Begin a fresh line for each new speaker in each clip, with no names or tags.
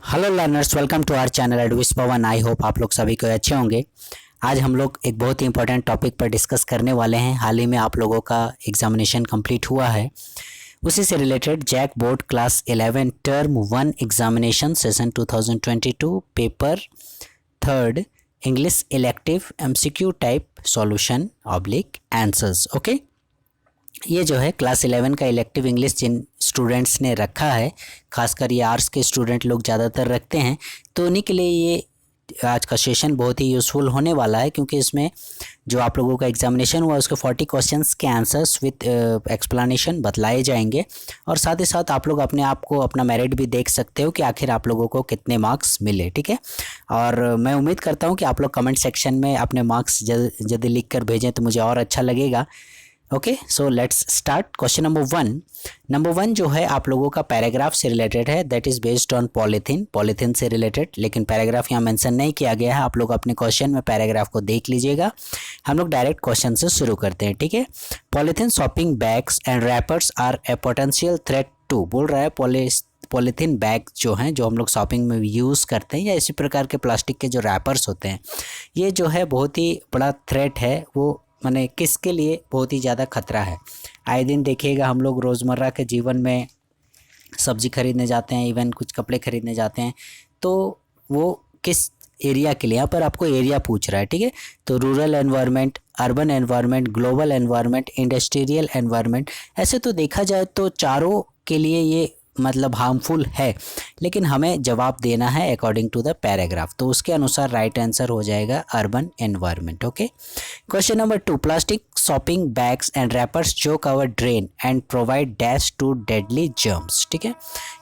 Hello learners, welcome to our channel एडविस Pawan. I hope आप लोग सभी को अच्छे होंगे। आज हम लोग एक बहुत ही इंपॉर्टेंट टॉपिक पर डिस्कस करने वाले हैं। हाल ही में आप लोगों का एग्जामिनेशन कंप्लीट हुआ है, उसी से related JAC board class 11 term 1 examination session 2022 paper third English elective MCQ type solution oblique answers. Okay, ये जो है क्लास 11 का इलेक्टिव इंग्लिश जिन स्टूडेंट्स ने रखा है, खासकर ये आर्ट्स के स्टूडेंट लोग ज़्यादातर रखते हैं, तो उन्हीं के लिए ये आज का सेशन बहुत ही यूज़फुल होने वाला है, क्योंकि इसमें जो आप लोगों का एग्जामिनेशन हुआ उसके 40 क्वेश्चंस के आंसर्स विथ एक्सप्लेनेशन बतलाए जाएंगे। और साथ ही साथ आप लोग अपने आप को अपना मेरिट भी देख सकते हो कि आखिर आप लोगों को कितने मार्क्स मिले। ठीक है, और मैं उम्मीद करता हूँ कि आप लोग कमेंट सेक्शन में अपने मार्क्स जल्दी लिख कर भेजें तो मुझे और अच्छा लगेगा। Okay, so let's start. Question number one जो है आप लोगों का पैराग्राफ से रिलेटेड है, that is based on polythene से रिलेटेड, लेकिन पैराग्राफ यहाँ मेंशन नहीं किया गया है। आप लोग अपने क्वेश्चन में पैराग्राफ को देख लीजिएगा। हम लोग डायरेक्ट क्वेश्चन से शुरू करते हैं। ठीक है, polythene shopping bags and wrappers are a potential threat to, बोल रहा है पॉलीथीन बैग जो हैं, जो हम लोग शॉपिंग में यूज़ करते हैं, या इसी प्रकार के प्लास्टिक के जो रैपर्स होते हैं, ये जो है बहुत ही बड़ा थ्रेट है। वो माने किसके लिए बहुत ही ज़्यादा खतरा है। आए दिन देखिएगा, हम लोग रोज़मर्रा के जीवन में सब्ज़ी खरीदने जाते हैं, इवन कुछ कपड़े खरीदने जाते हैं, तो वो किस एरिया के लिए, यहाँ पर आपको एरिया पूछ रहा है। ठीक है, तो rural environment, urban environment, global environment, industrial environment, ऐसे तो देखा जाए तो चारों के लिए ये मतलब हार्मफुल है, लेकिन हमें जवाब देना है अकॉर्डिंग टू द पैराग्राफ, तो उसके अनुसार राइट आंसर हो जाएगा urban environment. Okay, question number 2, plastic shopping bags and wrappers choke our drain and provide dash to deadly germs. ठीक है,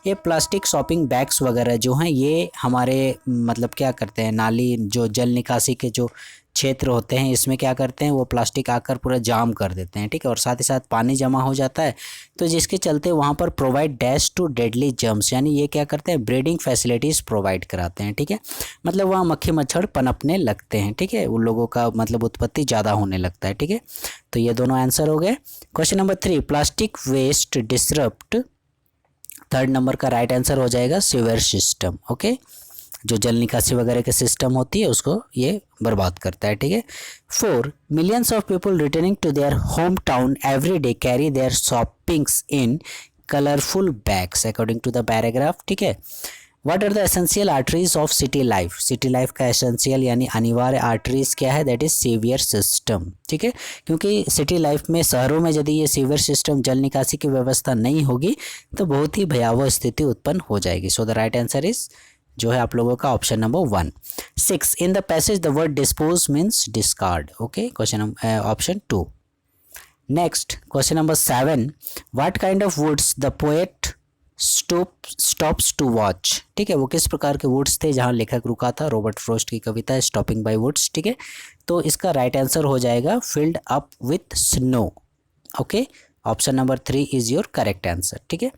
ये प्लास्टिक शॉपिंग बैग्स वगैरह जो हैं, ये हमारे मतलब क्या करते हैं, नाली जो जल निकासी के जो क्षेत्र होते हैं, इसमें क्या करते हैं, वो प्लास्टिक आकर पूरा जाम कर देते हैं। ठीक है, और साथ ही साथ पानी जमा हो जाता है, तो जिसके चलते वहाँ पर provide dash to deadly germs, यानी ये क्या करते हैं, ब्रीडिंग फैसिलिटीज़ प्रोवाइड कराते हैं। ठीक है, मतलब वहाँ मक्खी मच्छर पनपने लगते हैं। ठीक है, उन लोगों का मतलब उत्पत्ति ज़्यादा होने लगता है। ठीक है, तो ये दोनों आंसर हो गए। Question number 3, plastic waste disrupt, third number का राइट आंसर हो जाएगा सीवर सिस्टम। ओके, जो जल निकासी वगैरह के सिस्टम होती है उसको ये बर्बाद करता है। ठीक है, 4, millions of people returning to their home town every day carry their shoppings in colourful bags according to the paragraph. ठीक है, what are the essential arteries of city life, city life का एसेंशियल यानी अनिवार्य arteries क्या है, that is severe system. ठीक है, क्योंकि सिटी लाइफ में, शहरों में यदि ये सीवियर सिस्टम, जल निकासी की व्यवस्था नहीं होगी तो बहुत ही भयावह स्थिति उत्पन्न हो जाएगी। So the right answer is जो है आप लोगों का option number 1। 6, in the passage the word dispose means discard. Okay, question option 2। Next question number 7, what kind of woods the poet stops to watch. ठीक है, वो किस प्रकार के वुड्स थे जहाँ लेखक रुका था, रॉबर्ट फ्रॉस्ट की कविता है स्टॉपिंग बाय वुड्स। ठीक है, तो इसका राइट आंसर हो जाएगा filled up with snow. Okay, option number 3 is your correct answer. ठीक है,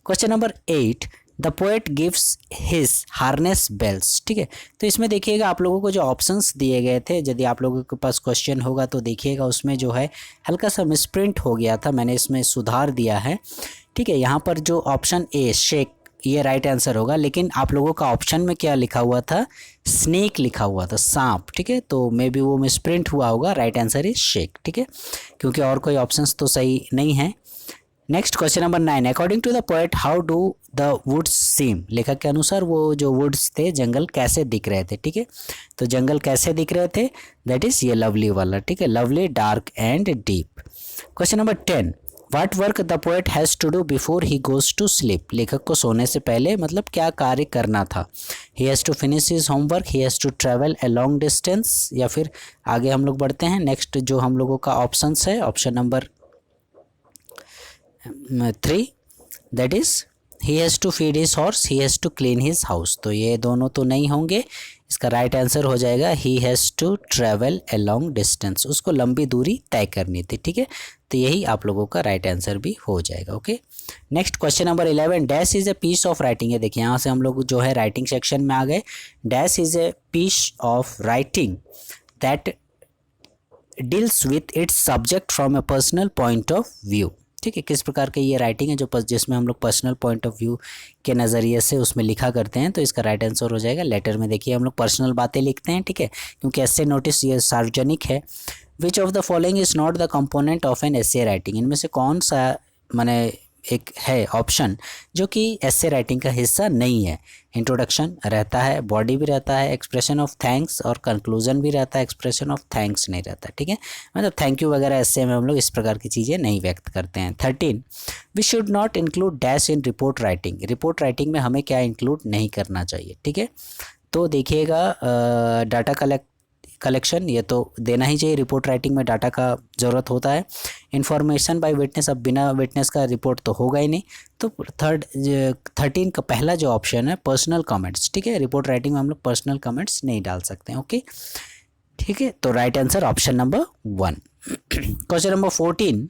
question number 8, the poet gives his harness bells. ठीक है, तो इसमें देखिएगा आप लोगों को जो ऑप्शंस दिए गए थे, यदि आप लोगों के पास क्वेश्चन होगा तो देखिएगा उसमें जो है हल्का सा मिसप्रिंट हो गया था, मैंने इसमें सुधार दिया है। ठीक है, यहाँ पर जो ऑप्शन ए शेक, ये राइट आंसर होगा, लेकिन आप लोगों का ऑप्शन में क्या लिखा हुआ था, स्नेक लिखा हुआ था, सांप। ठीक है, तो मे बी वो मिसप्रिंट हुआ होगा, राइट आंसर इज शेक। ठीक है, क्योंकि और कोई ऑप्शंस तो सही नहीं है। Next question number 9, according to the poet how do the woods seem, लेखक के अनुसार वो जो वुड्स थे, जंगल कैसे दिख रहे थे। ठीक है, तो जंगल कैसे दिख रहे थे, दैट इज ये लवली वाला। ठीक है, lovely, dark and deep. Question number 10, what work the poet has to do before he goes to sleep, लेखक को सोने से पहले मतलब क्या कार्य करना था। He has to finish his homework, he has to travel a long distance, या फिर आगे हम लोग बढ़ते हैं। नेक्स्ट जो हम लोगों का ऑप्शंस है, option number 3, that is he has to feed his horse, he has to clean his house, तो ये दोनों तो नहीं होंगे। इसका राइट आंसर हो जाएगा he has to travel a long distance, उसको लंबी दूरी तय करनी थी। ठीक है, तो यही आप लोगों का राइट आंसर भी हो जाएगा। Okay, next question number 11, dash is a piece of writing है। देखिए यहाँ से हम लोग जो है राइटिंग सेक्शन में आ गए। Dash is a piece of writing that deals with its subject from a personal point of view. ठीक है, किस प्रकार की ये राइटिंग है जो जिसमें हम लोग पर्सनल पॉइंट ऑफ व्यू के नज़रिए से उसमें लिखा करते हैं, तो इसका राइट आंसर हो जाएगा लेटर में। देखिए हम लोग पर्सनल बातें लिखते हैं, ठीक है, क्योंकि ऐसे नोटिस ये सार्वजनिक है। विच of the following is not the component of an essay writing, इनमें से कौन सा माने एक है ऑप्शन जो कि एसे राइटिंग का हिस्सा नहीं है। इंट्रोडक्शन रहता है, बॉडी भी रहता है, एक्सप्रेशन ऑफ थैंक्स, और कंक्लूजन भी रहता है, एक्सप्रेशन ऑफ थैंक्स नहीं रहता। ठीक है, मतलब थैंक यू वगैरह ऐसे में हम लोग इस प्रकार की चीज़ें नहीं व्यक्त करते हैं। 13, we should not include dash in report writing, report writing में हमें क्या इंक्लूड नहीं करना चाहिए। ठीक है, तो देखिएगा डाटा कलेक्शन ये तो देना ही चाहिए, रिपोर्ट राइटिंग में डाटा का ज़रूरत होता है। इन्फॉर्मेशन बाय विटनेस, अब बिना विटनेस का रिपोर्ट तो होगा ही नहीं, तो 13 का पहला जो ऑप्शन है पर्सनल कमेंट्स। ठीक है, रिपोर्ट राइटिंग में हम लोग पर्सनल कमेंट्स नहीं डाल सकते हैं। ओके, ठीक है, तो right answer option number 1। Question number 14,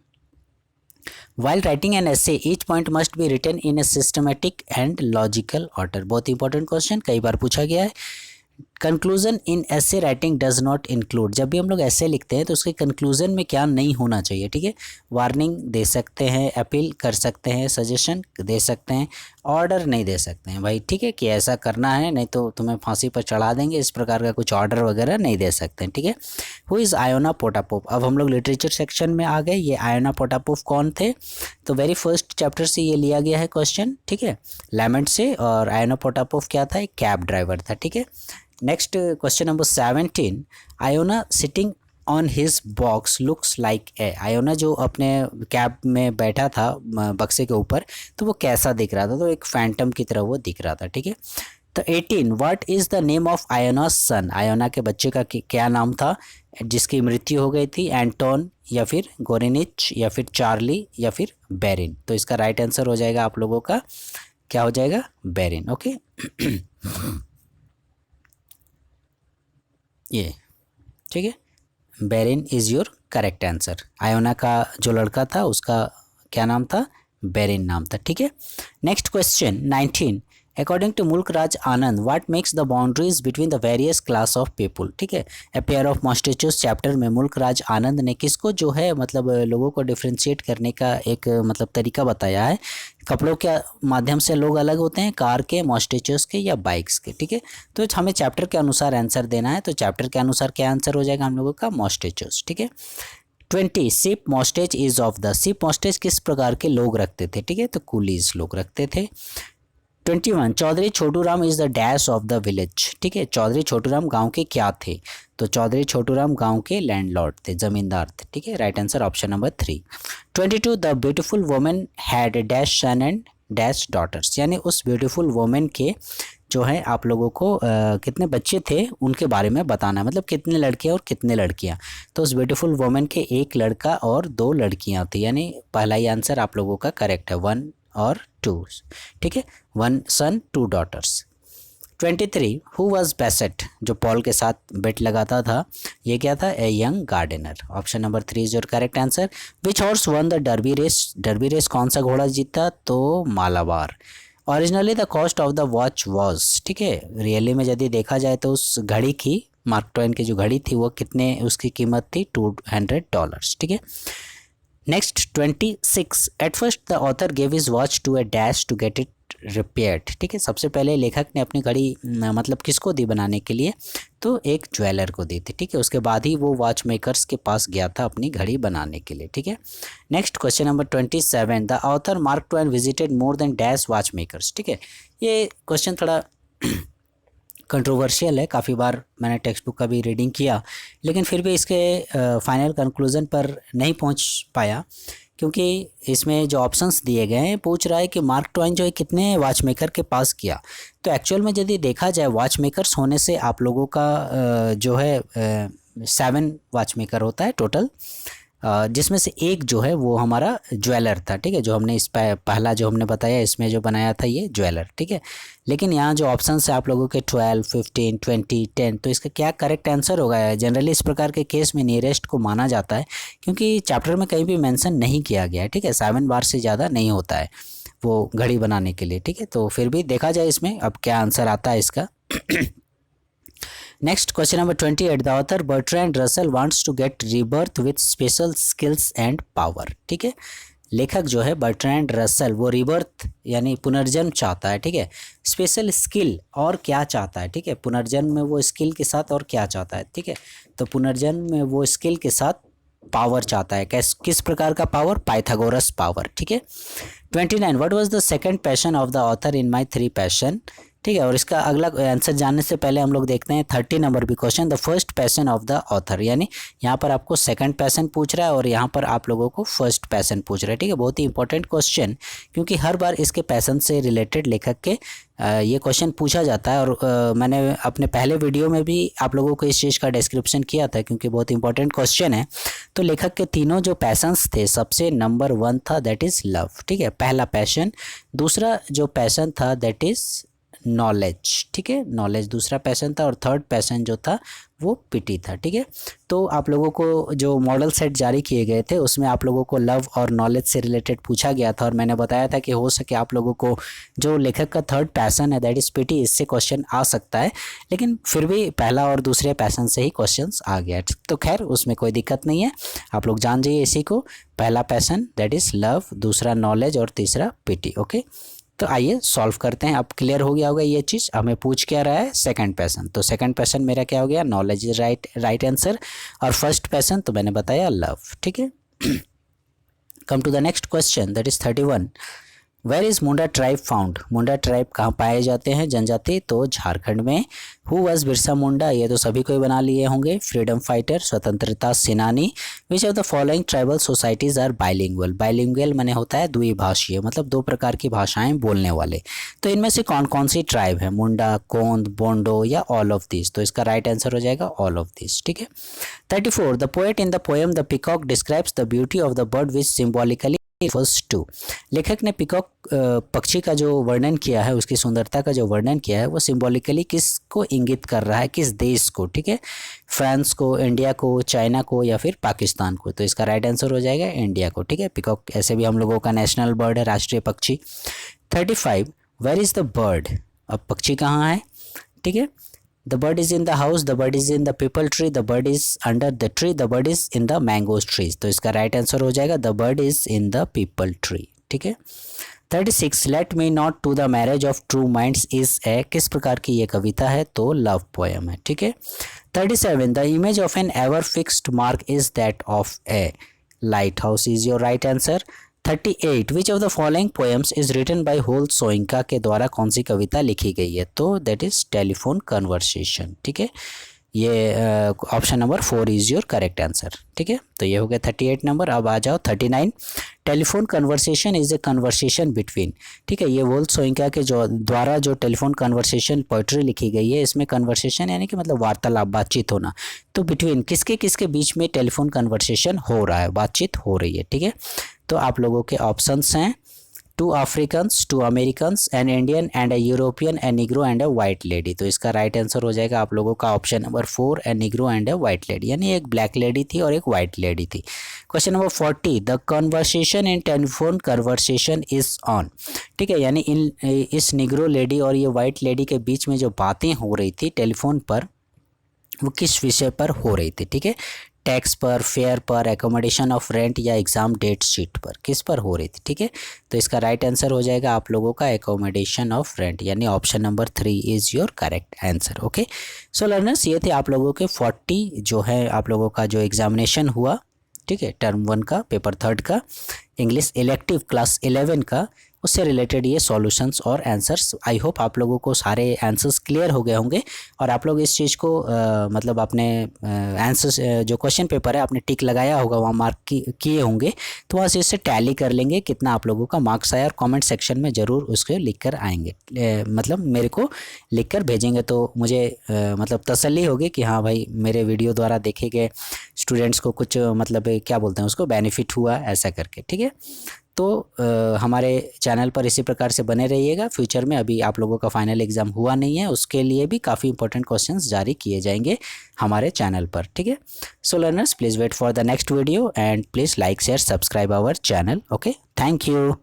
while writing an essay each point must be written in a systematic and logical order। बहुत इंपॉर्टेंट क्वेश्चन, कई बार पूछा गया है। कंक्लूजन इन ऐसे राइटिंग डज नॉट इंक्लूड, जब भी हम लोग ऐसे लिखते हैं तो उसके कंक्लूजन में क्या नहीं होना चाहिए। ठीक है, वार्निंग दे सकते हैं, अपील कर सकते हैं, सजेशन दे सकते हैं, ऑर्डर नहीं दे सकते हैं भाई। ठीक है, कि ऐसा करना है नहीं तो तुम्हें फांसी पर चढ़ा देंगे, इस प्रकार का कुछ ऑर्डर वगैरह नहीं दे सकते हैं। ठीक है, हु इज़ आयोना पोटापोव, अब हम लोग लिटरेचर सेक्शन में आ गए। ये आयोना पोटापोव कौन थे, तो वेरी फर्स्ट चैप्टर से ये लिया गया है क्वेश्चन। ठीक है, लैमेंट से, और आयोना पोटापोव क्या था, एक कैब ड्राइवर था। ठीक है, next question number 17, Iona sitting on his box looks like a, Iona जो अपने कैब में बैठा था बक्से के ऊपर, तो वो कैसा दिख रहा था, तो एक फैंटम की तरह वो दिख रहा था। ठीक है, तो 18, what is the name of Iona's son, Iona के बच्चे का क्या नाम था जिसकी मृत्यु हो गई थी, एंटोन या फिर गोरेनिच या फिर चार्ली या फिर बेरिन, तो इसका राइट आंसर हो जाएगा आप लोगों का क्या हो जाएगा, बेरिन। ओके ये ठीक है, बेरिन is your correct answer. Iona का जो लड़का था उसका क्या नाम था, बेरिन नाम था। ठीक है, next question 19, according to Mulk Raj Anand what makes the boundaries between the various class of people. ठीक है, a pair of moustaches chapter में मुल्क राज आनंद ने किसको जो है मतलब लोगों को डिफ्रेंशिएट करने का एक मतलब तरीका बताया है। कपड़ों के माध्यम से लोग अलग होते हैं, कार के, मॉस्टेचर्स के या बाइक्स के। ठीक है, तो हमें चैप्टर के अनुसार आंसर देना है, तो चैप्टर के अनुसार क्या आंसर हो जाएगा हम लोगों का, मॉस्टेचर्स। ठीक है, 20, ship moustache is of the, ship moustache किस प्रकार के लोग रखते थे। ठीक है, तो कुलीज लोग रखते थे। 21, Chaudhary Chhoturam is the dash of the village. ठीक है, चौधरी छोटूराम गांव के क्या थे, तो चौधरी छोटूराम गांव के लैंडलॉर्ड थे, जमींदार थे। ठीक है, right answer option number 3। 22, the beautiful women had dash son and dash daughters, यानी उस ब्यूटीफुल वुमेन के जो है आप लोगों को कितने बच्चे थे उनके बारे में बताना है, मतलब कितने लड़के और कितने लड़कियां। तो उस ब्यूटीफुल वुमेन के एक लड़का और 2 लड़कियां थी, यानी पहला ही आंसर आप लोगों का करेक्ट है, 1 और 2। ठीक है, 1 सन 2 डॉटर्स। 23, हु वॉज बेसेट, जो पॉल के साथ बेट लगाता था, ये क्या था, a young gardener. Option number 3 is your correct answer. Which horse won the Derby race, Derby race कौन सा घोड़ा जीता, तो Malabar. Originally the cost of the watch was, ठीक है, रियली में यदि देखा जाए तो उस घड़ी की, मार्क ट्वेन की जो घड़ी थी वो कितने उसकी कीमत थी, $200। ठीक है, next 26, at first the author gave his watch to a dash to get it repaired. ठीक है, सबसे पहले लेखक ने अपनी घड़ी मतलब किसको दी बनाने के लिए, तो एक ज्वेलर को दी थी। ठीक है, उसके बाद ही वो वॉच मेकर्स के पास गया था अपनी घड़ी बनाने के लिए। ठीक है, next question number 27, the author mark Twain visited more than dash watch makers. ठीक है, ये क्वेश्चन थोड़ा कंट्रोवर्शियल है, काफ़ी बार मैंने टेक्स्ट बुक का भी रीडिंग किया, लेकिन फिर भी इसके फाइनल कंक्लूज़न पर नहीं पहुंच पाया, क्योंकि इसमें जो ऑप्शंस दिए गए हैं पूछ रहा है कि मार्क ट्वेन जो है कितने वॉच मेकर के पास किया। तो एक्चुअल में यदि देखा जाए वॉच मेकर्स होने से आप लोगों का जो है 7 वॉच मेकर होता है टोटल, जिसमें से एक जो है वो हमारा ज्वेलर था। ठीक है, जो हमने इस पहला जो हमने बताया इसमें जो बनाया था ये ज्वेलर। ठीक है, लेकिन यहाँ जो ऑप्शन है आप लोगों के 12, 15, 20, 10, तो इसका क्या करेक्ट आंसर होगा। जनरली इस प्रकार के केस में नियरेस्ट को माना जाता है, क्योंकि चैप्टर में कहीं भी मेंशन नहीं किया गया है। ठीक है, 7 बार से ज़्यादा नहीं होता है वो घड़ी बनाने के लिए। ठीक है, तो फिर भी देखा जाए इसमें अब क्या आंसर आता है इसका। Next question number 28, the author Bertrand Russell wants to get rebirth with special skills and power. ठीक है, लेखक जो है बर्ट्रैंड रसल वो रिबर्थ यानी पुनर्जन्म चाहता है, ठीक है। स्पेशल स्किल और क्या चाहता है, ठीक है। पुनर्जन्म में वो स्किल के साथ और क्या चाहता है, ठीक है। तो पुनर्जन्म में वो स्किल के साथ पावर चाहता है। किस प्रकार का पावर? पाइथागोरस पावर, ठीक है। 29 what was the second passion of the author in my three passion, ठीक है। और इसका अगला आंसर जानने से पहले हम लोग देखते हैं 30 नंबर भी question, the first passion of the author, यानी यहाँ पर आपको सेकंड पैशन पूछ रहा है और यहाँ पर आप लोगों को फर्स्ट पैशन पूछ रहा है, ठीक है। बहुत ही इंपॉर्टेंट क्वेश्चन, क्योंकि हर बार इसके पैशन से रिलेटेड लेखक के ये क्वेश्चन पूछा जाता है। और मैंने अपने पहले वीडियो में भी आप लोगों को इस चीज़ का डिस्क्रिप्शन किया था, क्योंकि बहुत इंपॉर्टेंट क्वेश्चन है। तो लेखक के तीनों जो पैशंस थे, सबसे नंबर 1 था दैट इज़ लव, ठीक है, पहला पैशन। दूसरा जो पैशन था दैट इज़ नॉलेज, ठीक है, नॉलेज दूसरा पैशन था। और थर्ड पैशन जो था वो पिटी था, ठीक है। तो आप लोगों को जो मॉडल सेट जारी किए गए थे उसमें आप लोगों को लव और नॉलेज से रिलेटेड पूछा गया था, और मैंने बताया था कि हो सके आप लोगों को जो लेखक का थर्ड पैशन है दैट इज़ पिटी, इससे क्वेश्चन आ सकता है, लेकिन फिर भी पहला और दूसरे पैशन से ही क्वेश्चंस आ गया। तो खैर उसमें कोई दिक्कत नहीं है, आप लोग जान जाइए इसी को, पहला पैशन दैट इज़ लव, दूसरा नॉलेज और तीसरा पिटी, ओके। तो आइए सॉल्व करते हैं। अब क्लियर हो गया होगा ये चीज़। हमें पूछ क्या रहा है? Second passion. तो सेकंड पैशन मेरा क्या हो गया? Knowledge is right answer. और फर्स्ट पैशन तो मैंने बताया लव, ठीक है। Come to the next question that is 31, where is Munda tribe found, Munda tribe कहाँ पाए जाते हैं जनजाति? तो झारखंड में। हु वाज बिरसा मुंडा, ये तो सभी को ही बना लिए होंगे, फ्रीडम फाइटर, स्वतंत्रता सेनानी। Which of the following tribal societies are bilingual, bilingual माने होता है द्विभाषीय, मतलब दो प्रकार की भाषाएं बोलने वाले। तो इनमें से कौन कौन सी ट्राइब है? मुंडा, कोंद, बोंडो या ऑल ऑफ दिस? तो इसका राइट आंसर हो जाएगा ऑल ऑफ दिस, ठीक है। 34, the poet in the poem the peacock describes the beauty of the bird which symbolically first to, लेखक ने पिकॉक पक्षी का जो वर्णन किया है, उसकी सुंदरता का जो वर्णन किया है, वो सिंबॉलिकली किसको इंगित कर रहा है, किस देश को, ठीक है। फ्रांस को, इंडिया को, चाइना को या फिर पाकिस्तान को? तो इसका राइट आंसर हो जाएगा इंडिया को, ठीक है। पिकॉक ऐसे भी हम लोगों का नेशनल बर्ड है, राष्ट्रीय पक्षी। 35, वेयर इज़ द बर्ड, अब पक्षी कहाँ है, ठीक है। The bird is in the house, the bird is in the people tree, the bird is under the tree, the bird is in the mango trees। तो इसका राइट आंसर हो जाएगा the bird is in the people tree, ठीक है। 36, let me not to the marriage of true minds is a, किस प्रकार की ये कविता है? तो लव पोएम है, ठीक है। 37, the image of an ever fixed mark is that of a lighthouse is your right answer। 38, which of the following poems is written by Wole Soyinka, के द्वारा कौन सी कविता लिखी गई है? तो दैट इज टेलीफोन कन्वर्सेशन, ठीक है। ये option number 4 is your correct answer, ठीक है। तो ये हो गया 38 नंबर। अब आ जाओ 39, telephone conversation is a conversation between, ठीक है। ये वोल्ट सोइंका के जो द्वारा जो टेलीफोन कन्वर्सेशन पोइट्री लिखी गई है, इसमें कन्वर्सेशन यानी कि मतलब वार्तालाप, बातचीत होना। तो बिटवीन किसके किसके बीच में टेलीफोन कन्वर्सेशन हो रहा है, बातचीत हो रही है, ठीक है। तो आप लोगों के ऑप्शंस हैं 2 Africans, 2 Americans, an Indian and A European, A Negro and A white lady. तो इसका राइट आंसर हो जाएगा आप लोगों का option number 4, A Negro and A white lady, यानी एक ब्लैक लेडी थी और एक वाइट लेडी थी। Question number 40, the conversation in telephone conversation is on, ठीक है। यानी इस निग्रो लेडी और ये वाइट लेडी के बीच में जो बातें हो रही थी टेलीफोन पर, वो किस विषय पर हो रही थी, ठीक है। टैक्स पर, फेयर पर, एकोमोडेशन ऑफ रेंट या एग्ज़ाम डेट शीट पर, किस पर हो रही थी, ठीक है। तो इसका राइट आंसर हो जाएगा आप लोगों का एकोमोडेशन ऑफ रेंट, यानी option number 3 is your correct answer, okay. So learners, ये थे आप लोगों के 40 जो है आप लोगों का जो एग्जामिनेशन हुआ, ठीक है, टर्म 1 का, पेपर 3 का, इंग्लिश इलेक्टिव क्लास 11 का, उससे रिलेटेड ये सॉल्यूशंस और आंसर्स। आई होप आप लोगों को सारे आंसर्स क्लियर हो गए होंगे और आप लोग इस चीज़ को मतलब अपने आंसर्स जो क्वेश्चन पेपर है आपने टिक लगाया होगा, वहाँ मार्क किए होंगे, तो वहाँ से इससे टैली कर लेंगे कितना आप लोगों का मार्क्स आया, और कमेंट सेक्शन में ज़रूर उसको लिख कर आएंगे, मतलब मेरे को लिख कर भेजेंगे, तो मुझे मतलब तसल्ली होगी कि हाँ भाई मेरे वीडियो द्वारा देखे गए स्टूडेंट्स को कुछ मतलब क्या बोलते हैं उसको, बेनिफिट हुआ, ऐसा करके, ठीक है। तो हमारे चैनल पर इसी प्रकार से बने रहिएगा। फ्यूचर में अभी आप लोगों का फाइनल एग्ज़ाम हुआ नहीं है, उसके लिए भी काफ़ी इंपॉर्टेंट क्वेश्चंस जारी किए जाएंगे हमारे चैनल पर, ठीक है। So learners, please wait for the next video and please like, share, subscribe our channel, okay. Thank you.